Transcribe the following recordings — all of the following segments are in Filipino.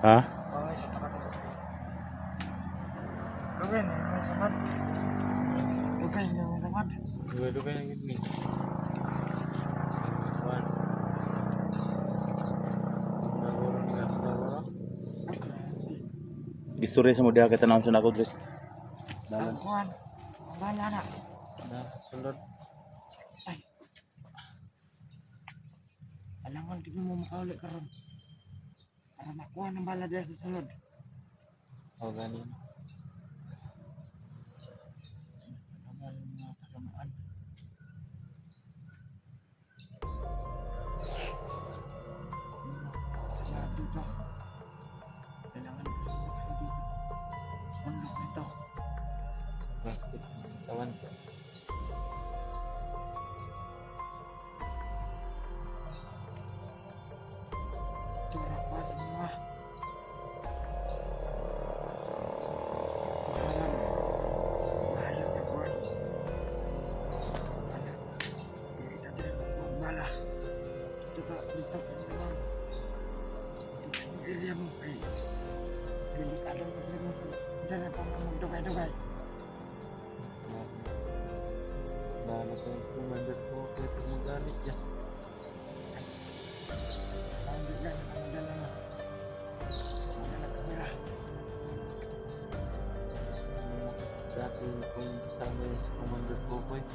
Ha? Pangay sa takat ko. Dugay na yung samad. Dugay na yung samad. Dugay na gini. Kuan. Nagoro ni Asbara. Istorya sa mo diha kita naon sa nako Dres. Dalan. Kuan. Ang bala na. Na sulod. Ay. Alangan di mo makauli karon. Para makuha ng bala diya sa sulod. O ganin. Amal mga kasamaan. Sarado to. Kailangan dito. Unlock nito. Bakit? Tawan ko. Tura pa sa mga. Bala. Coba lintas ang naman. Ilya mo kay. Delikado sa mga dala pa magdugay-dugay. Lalo ko yung kumandot ko. Pwede magalit yan. Ang bigyan ang dala mo. Ang dala kamera. Dati kung sama yung kumandot ko po eh.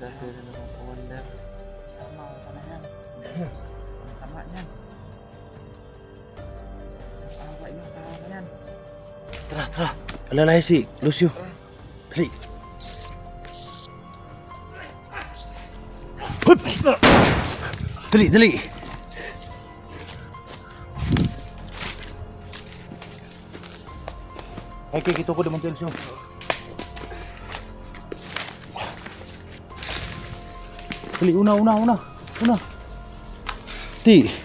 Dati rin ako kumandar. Sama ka na yan. Ang sama niyan. Ang awa yung tao na yan. Tara. Alalay si Lucio. Dali. Hup! Dali. Ay, kikito ko naman Lucio. Dali, una. Ti.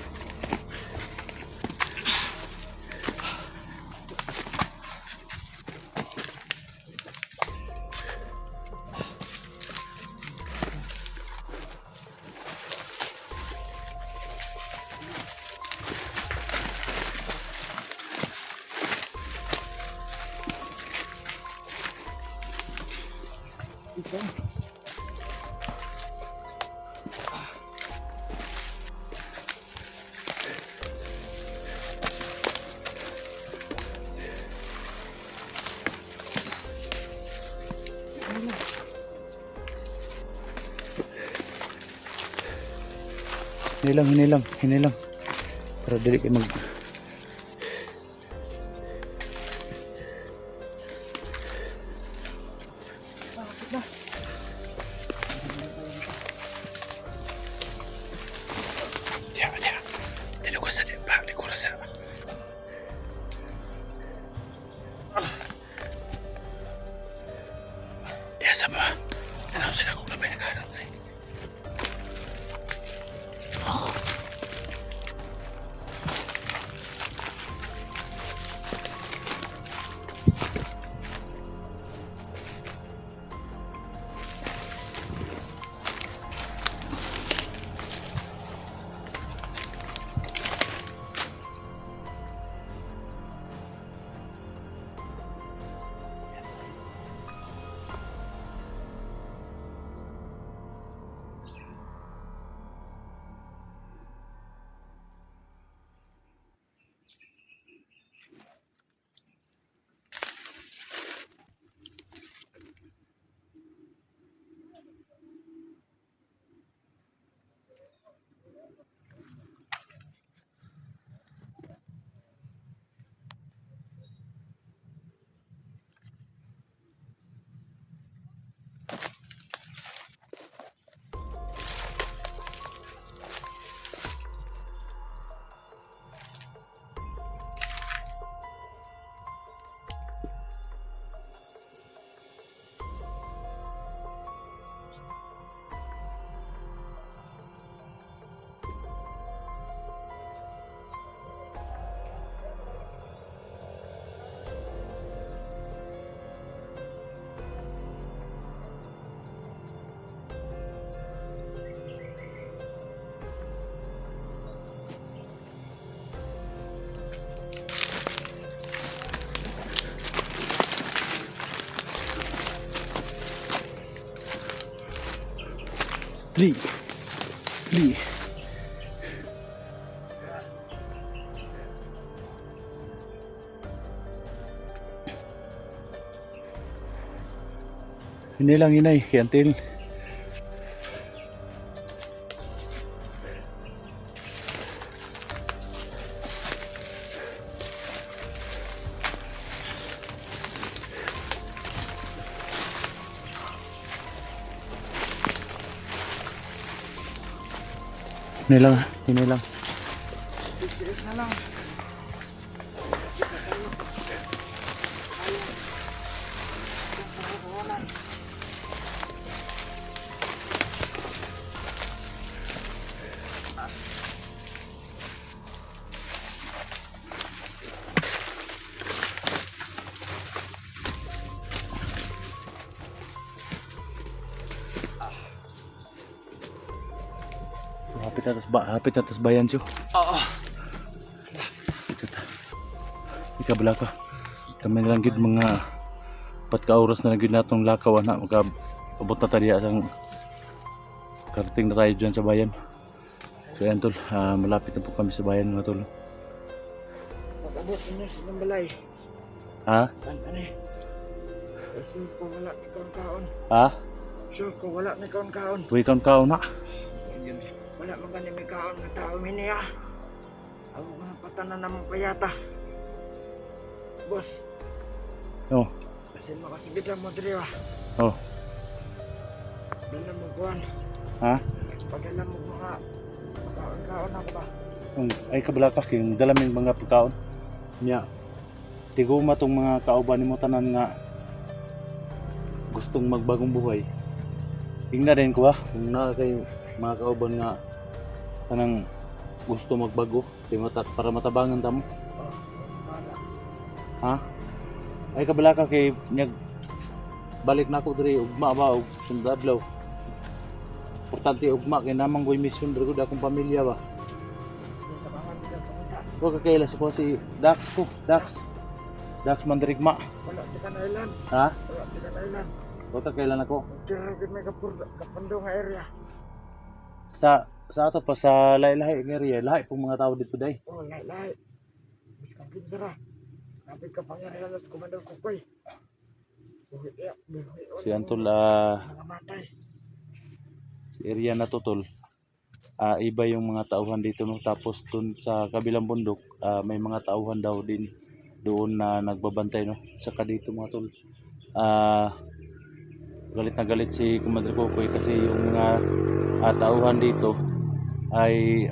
Hinilang. Para dili kayo mag... Diya. Dili ko sa di pa. Di ko rasa. Diya sa ba? Ano sila kung labay nagharap na Dali. Dali. Hindi lang inay, until ini lang, ini lang. Tiis na lang. Hapit atas bayan siyo. Oo. Ika bala ka. Kami lang gid mga 4 ka oras na lang gid natong lakaw ana magabot na tadiya sang karating na tayo dyan sa bayan. So yan tol, malapit na po kami sa bayan mga tol. Pag-abot niya sa balay. Ha? Ano eh. Sure ko wala ni kaon-kaon. Ha? Sure ko wala ni kaon-kaon. Uy kaon na. Wala man gani may kaon nga tao miniya. Ako nga patanan namang payata. Boss, Oh. kasi makasigit lang mo diri ah. Oh. Dala mo kuhan. Ha? Pagdala mo mga kaon-kaon ako ba? Ay kabala ka king dalaming mga pagkaon. Nya. Tiguma tong mga kauban nimo tanan nga gustong magbagong buhay. Tingnan din ko kung na kay mga kauban nga kanang gusto magbago para matabangan ta mo. Ha? Ay kabala ka kay nyag balik na ako diri ugma ba og sundadlaw. Importante ugma kay namang boy mission diri ko akong pamilya ba. Ko ka kaila sa ko si Dax ko, Dax Mandirigma. Wala di ka na ilan. Ha? Wala di ka na ilan. Ko ta kailan ako? Tira gid may kapundong nga area. Sa ato pa sa lahi-lahi ng area, lahi pong mga tao dito day. Oh, lahi-lahi. Mas kagin sara. Kapit ka pangyarihan sa komandor Kukoy. Si Antol Namatay. si area na to tol. Iba yung mga tauhan dito no, tapos dun sa kabilang bundok may mga tauhan daw din doon na nagbabantay no. Saka dito mga tol. Galit na galit si Commander Kukoy kasi yung mga tauhan dito ay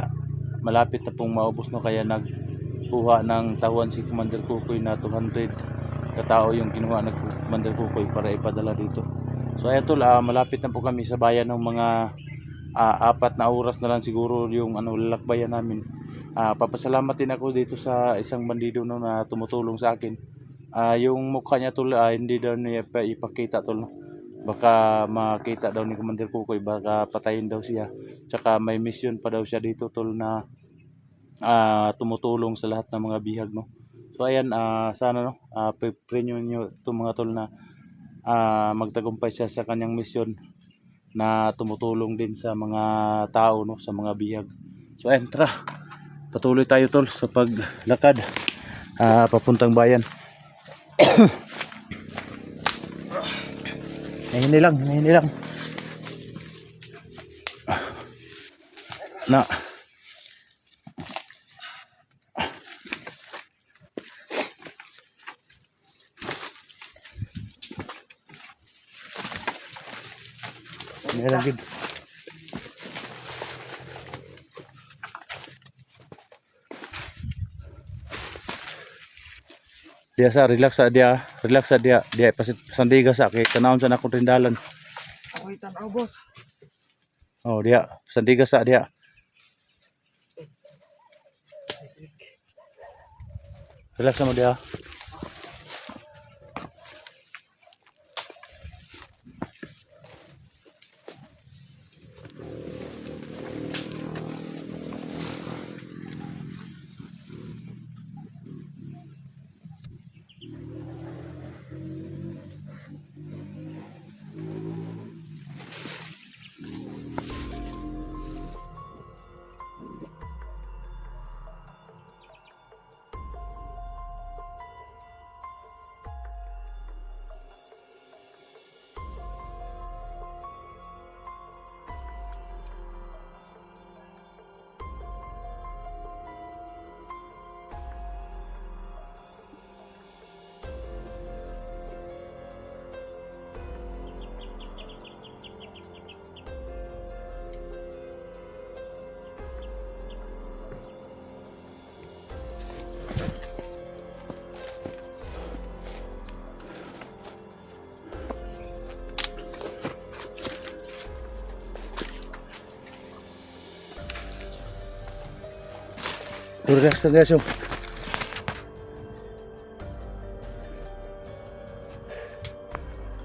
malapit na pong maubos no, kaya nagkuha ng tauhan si Commander Kukoy na 200 katao yung kinuha ng Commander Kukoy para ipadala dito. So ayan tol, malapit na po kami sa bayan ng mga 4 na oras na lang siguro yung lalakbayan namin. Papasalamat din ako dito sa isang bandido no, na tumutulong sa akin. Yung mukha niya tol hindi daw niya ipakita tol no. Baka makita daw ni Commander Kukoy, baka patayin daw siya. Tsaka may mission pa daw siya dito tol na tumutulong sa lahat ng mga bihag no. So ayan, sana no, pray nyo itong mga tol na magtagumpay siya sa kanyang mission na tumutulong din sa mga tao no, sa mga bihag. So ayan, tara. Patuloy tayo tol sa paglakad papuntang bayan. Hini lang. Na. Hini lang gid. Dia sa relax sa dia pasandiga sa kay kanahon sa akong rindalan. Ako'y tanaw, boss. Oh dia pasandiga sa dia. Relax mo dia. Relax lang guys yung.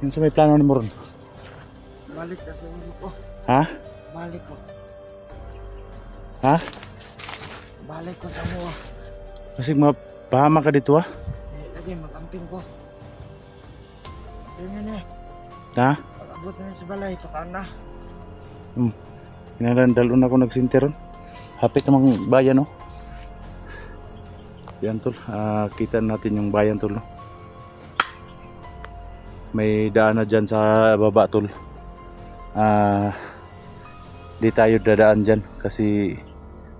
Yung sa may plano ni Moron. Balik ka sa ulo ko. Ha? Balik ko. Ha? Balik ko sa mua. Kasi mapahama ka dito ha? Lagi makamping ko. Ganyan eh. Ha? Pag-abot na sa balay, pataan na. Pinarandalon ako nagsinteron. Hapit namang bayan no. Yan tol. Kita natin yung bayan tol no. May daan na dyan sa baba tol. Di tayo dadaan dyan kasi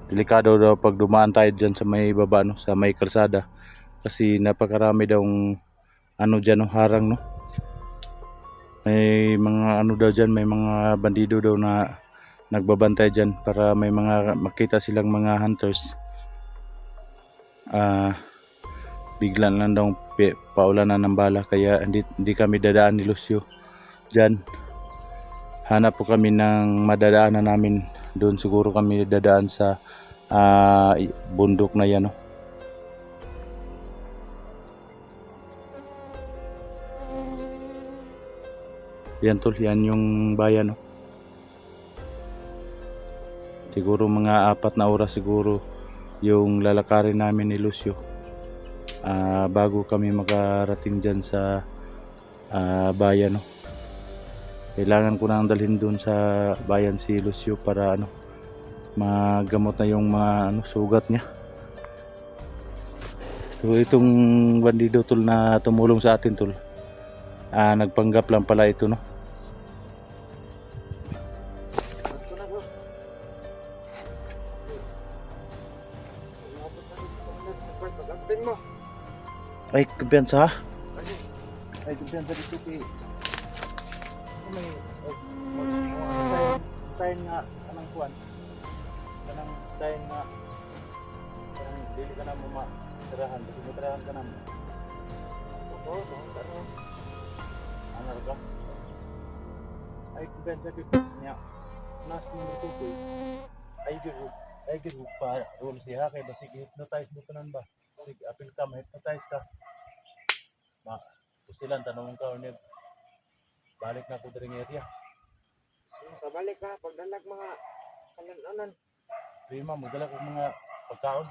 delikado daw pag dumaan tayo dyan sa may baba no, sa may kalsada kasi napakarami daw ano dyan no, harang no. May mga ano daw dyan, may mga bandido daw na nagbabantay dyan para may mga makita silang mga hunters. Biglan lang daw paulanan ng bala kaya hindi kami dadaan ni Lucio dyan. Hanap po kami ng madadaanan namin doon, siguro kami dadaan sa bundok na yan no. Yan tol, yan yung bayan no. Siguro mga 4 na oras siguro yung lalakarin namin ni Lucio bago kami makarating dyan sa bayan no. Kailangan ko nang dalhin doon sa bayan si Lucio para ano, magamot na yung mga ano, sugat niya. So itong bandido tol na tumulong sa atin tol, nagpanggap lang pala ito no. Ito na bro. Umabot na rin sa pag-amping mo. Ay kumpiyansa ha? Kasi, Ay kumpiyansa dito kay may sign nga kanang kuan, kanang sign nga kanang dili ka na mo matirahan kasi matirahan ka na mo ano ka ay kumpiyansa dito niya nas mo tutoy ay giru pa rule siya kay basig hypnotize mo tanan ba sige apil ka ma-hypnotize ka kusilan tanong ka unya balik na ko diri nga area. kabalik ka, pagdalag mga kalanan. Prima mo dala ko mga pagkaon.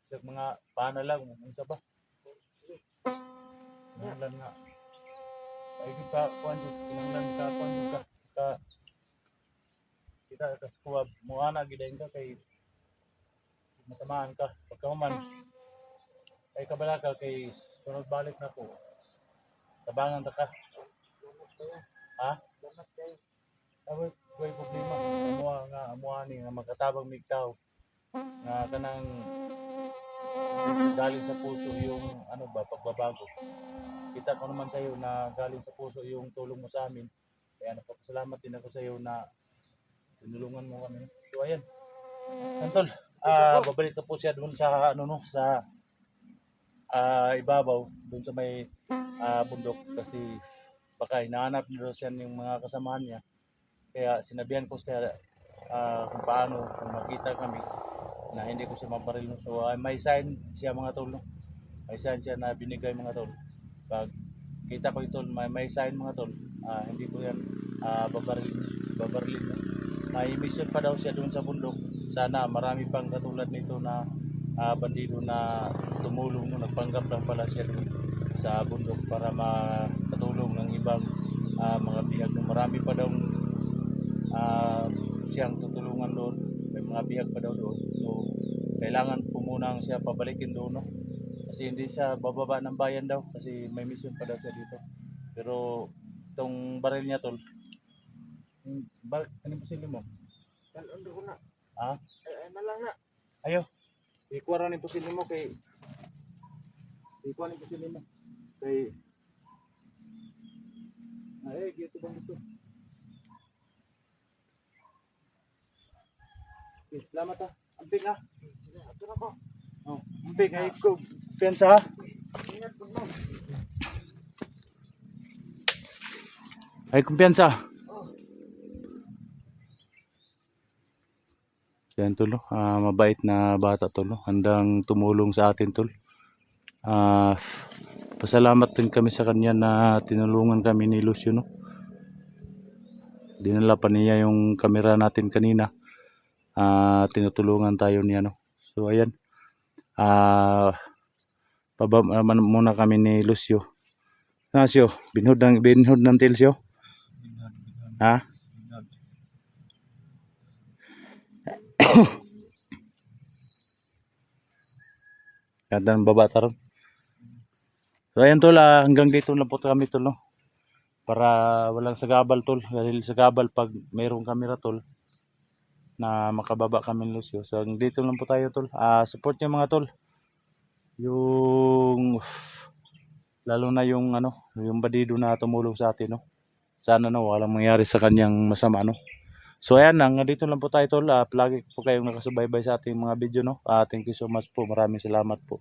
Sa mga pana lang unsa ba? Nanglan nga. Ay kita kuan jud kinanglan ka kuan jud ka kita kas kuwab mo ana gidayon ka kay matamaan ka pagkahuman ay kabala ka kay sunod balik na ko. Tabangan ta ka. Ha? Away, way problema. Amuha ni nga magkatabang migtaw nga kanang galing sa puso yung ano ba pagbabago. Kita ko naman sa iyo na galing sa puso yung tulong mo sa amin. Kaya napapasalamat din ako sa iyo na tinulungan mo kami. So ayan. Antol, babalik na po siya doon sa ano no sa ibabaw doon sa may bundok kasi baka hinahanap nila siya yung mga kasamahan niya. Kaya sinabihan ko siya kung paano kung makita kami na hindi ko siya mabaril. So may sign siya mga tol no? May sign siya na binigay mga tol. Pag kita ko ito may sign mga tol, hindi ko yan babarilin no? May mission pa daw siya doon sa bundok. Sana marami pang katulad nito na bandido na tumulong no? Nagpanggap lang pala siya doon sa bundok para makatulong ng ibang mga bihag. Marami pa daw siyang tutulungan doon, may mga bihag pa daw doon. So kailangan po munang siya pabalikin doon no? Kasi hindi siya bababa ng bayan daw kasi may mission pa daw siya dito. Pero itong baril niya tol, ano ba mo? Talon ko na. Ha? Ay malang na. Ayo, ikuha rin po sila mo kay ikuha rin po sila mo kay ay, gito bang ito? Okay, salamat ha. Amping ha. Sige, ato na ko. Oh, amping ay ko. Pensa ha. Ingat po mo. Ay kumpiyansa. Yan tol, no? Mabait na bata tol, no? Handang tumulong sa atin tol. Pasalamat din kami sa kanya na tinulungan kami ni Lucio, no? Dinala pa niya yung camera natin kanina. Tinutulungan tayo niya, no? So ayan. Baba muna kami ni Lucio. Lucio, binhod ng Tilsyo. Ha? Ganda ng baba taron. So ayan tol, hanggang dito lang po kami tol, no? Para walang sagabal tol. Dahil sagabal pag mayroong camera tol na makababa kami ni Lucio. So hanggang dito lang po tayo tol. Support nyo mga tol. Yung lalo na yung yung badido na tumulong sa atin, no? Sana no walang mangyari sa kanyang masama, no? So ayan, hanggang dito lang po tayo tol. Palagi po kayong nakasubaybay sa ating mga video, no? Thank you so much po. Maraming salamat po.